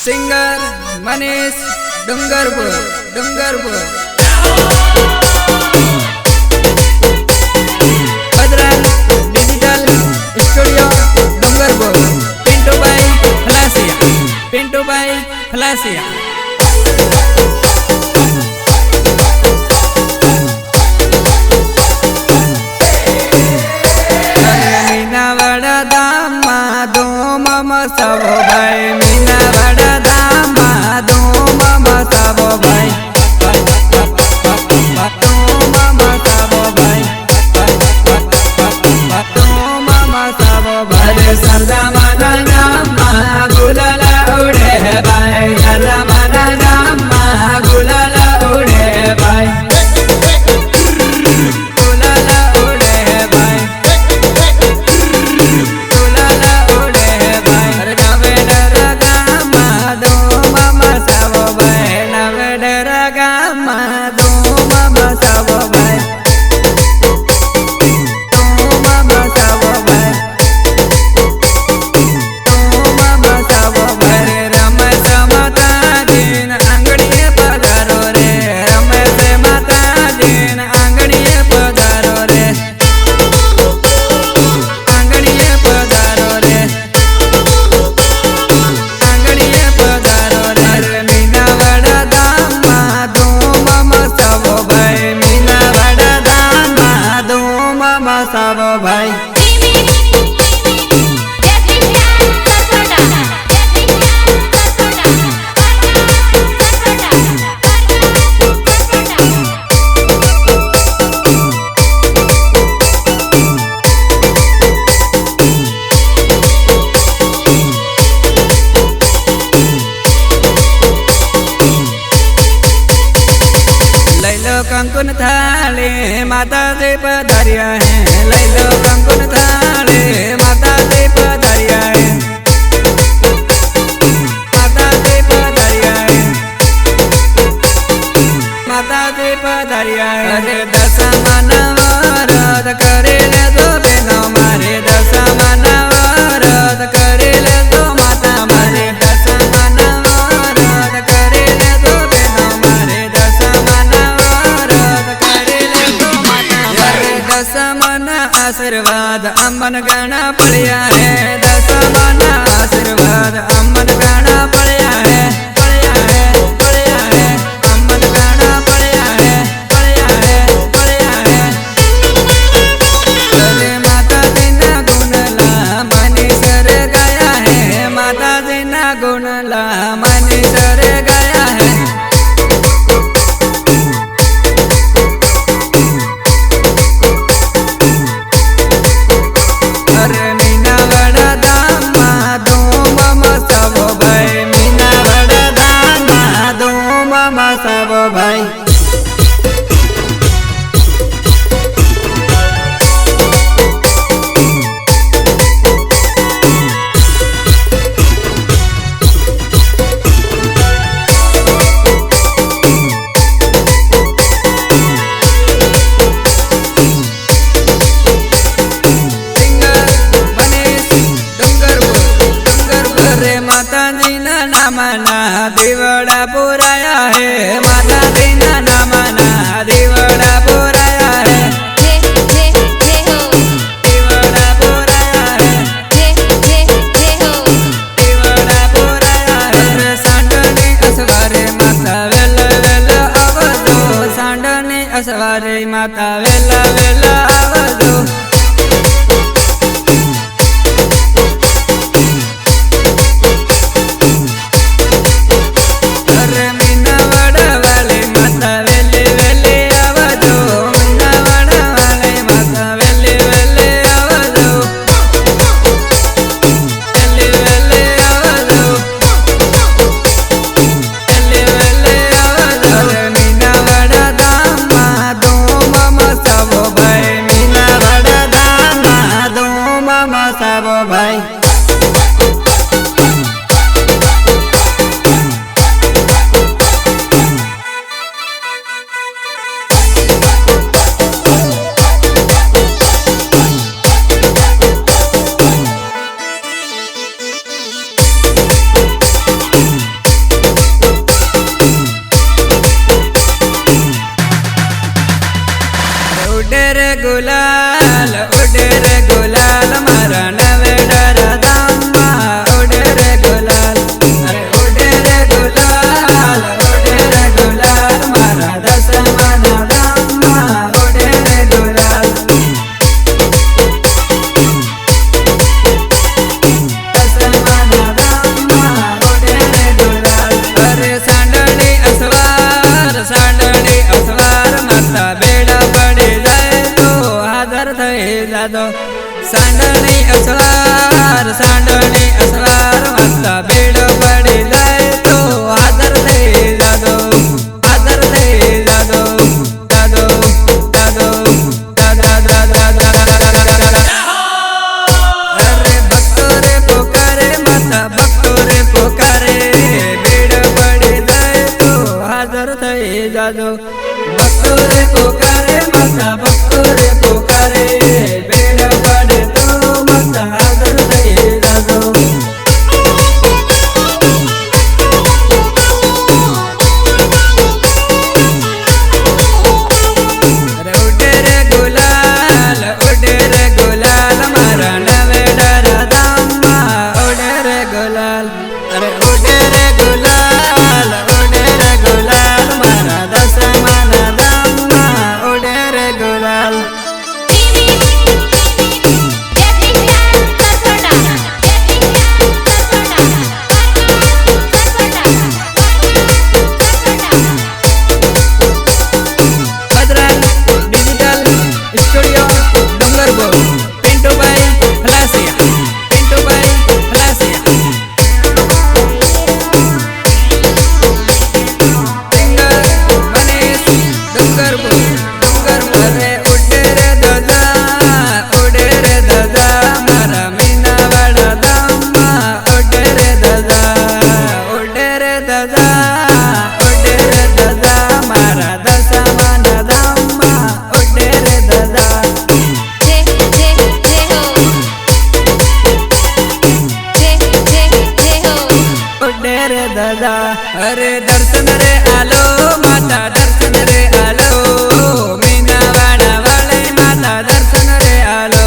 singer Manish Dungarpur Bajrang digital studio Dungarpur Pintu भाई खलासिया मीना बड़ा दामा दो मामा सब भाई मीना बड़ा दामा दो मामा सब भाई दो मामा सब भाई दो मामा सब भाई सरदा माना नामा गुलाला उड़े भाई सरदा माना नामा गुलाला उड़े भाई गुलाला उड़े भाई गुलाला उड़े भाई नवे डरगा दो मामा सब भाई नवे डरगा दो मामा सब भाई दो मामा सब भाई दो मामा सब भाई रमेश माता दिन अंगड़िए पधारो रे रमेश माता दिन अंगड़िए पधारो रे अंगड़िए पधारो रे अंगड़िए पधारो रे मीना बड़ा दामा दो मामा सब भाई मीना बड़ा दामा दो मामा सब भाई लैलो कंकुन थाले माता दे पधारिया है लैलो कंकुन थाले माता दे पधारिया है माता दे पधारिया है माता दे पधारिया है अरे दशा मनवरद करे ले दो बेनो मारे दशा मनवरद करे ले दो माता मारे दशा मनवरद करे ले दो बेनो मारे दशा दशमन आशीर्वाद अम्मन गाना पड़िया है दशमन आशीर्वाद अम्मन गाना पड़िया है पड़िया है पड़िया है अम्मन गाना पड़िया है पड़िया है पड़िया है अरे माता दिना गुणला मनीषर गया है माता दिना गुणला मनीषर गया है अरे मीना बड़ा दामा दो मामा सब भाई मीना बड़ा दामा दो मामा सब भाई माता दीना नामना देवड़ा पुराया है माता दीना नामना देवड़ा पुराया है देवड़ा पुराया है देवड़ा पुराया है सांडने असवारे माता वेला वेला आवदो सांडने असवारे माता वेला वेला आवदो सांडणी असवार वाजता बेड पडी जाय तो आदर दे जादो आदर दे जादो जादो जादो दादा दादा दादा अरे भक्तो रे पोकारे माता भक्तो रे पोकारे बेड पडी जाय तो आदर दे जादो भक्तो रे पोकारे माता भक्तो रे पोकारे बेड पडे तो माता आदर दे जादो उडे रे गुलाल मारा नवेडर दामा उडे रे गुलाल अरे उडे रे गुलाल मारा दसमान दामा उडे रे गुलाल दादा अरे दर्शन रे आलो माता दर्शन रे आलो मीना वाड़ा वाले माता दर्शन रे आलो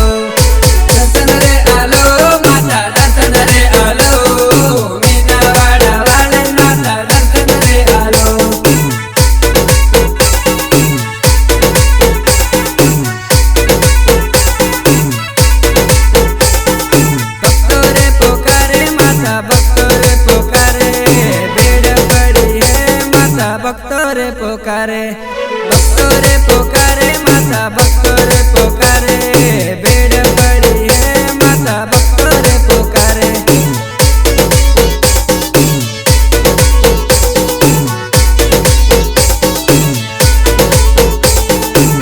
माता दर्शन रे आलो मीना वाड़ा वाले माता दर्शन रे आलो भक्तो रे पोकारे माता भक्तो रे पोकारे भक्तो रे पोकारे माता भक्तो रे पोकारे बेड पड़ी है माता भक्तो रे पोकारे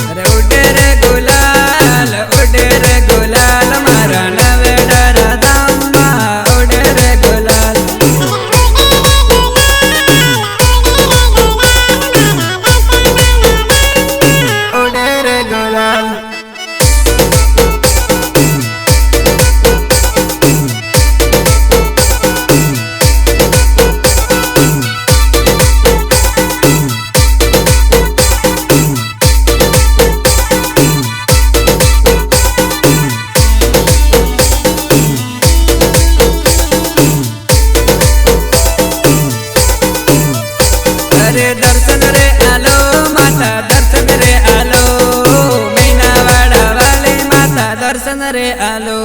अरे उडे रे गुलाल मारा नवेडर दामा उडे रे गुलाल दर्शन रे आलो माता दर्शन रे आलो मीना वाड़ा वाले माता दर्शन रे आलो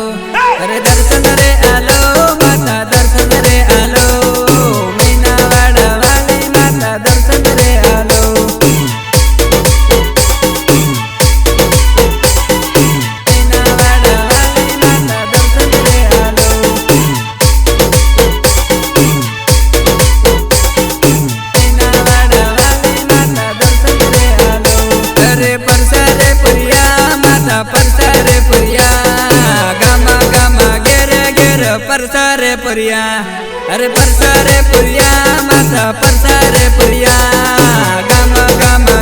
अरे दर्शन रे आलो माता दर्शन रे आलो मीना वाड़ा वाले माता दर्शन रे आलो मीना वाड़ा वाले माता दर्शन रे आलो परसारे पुरिया गामा गामा घेर परसारे पुरिया अरे परसारे पुरिया माता परसारे पुरिया गामा गामा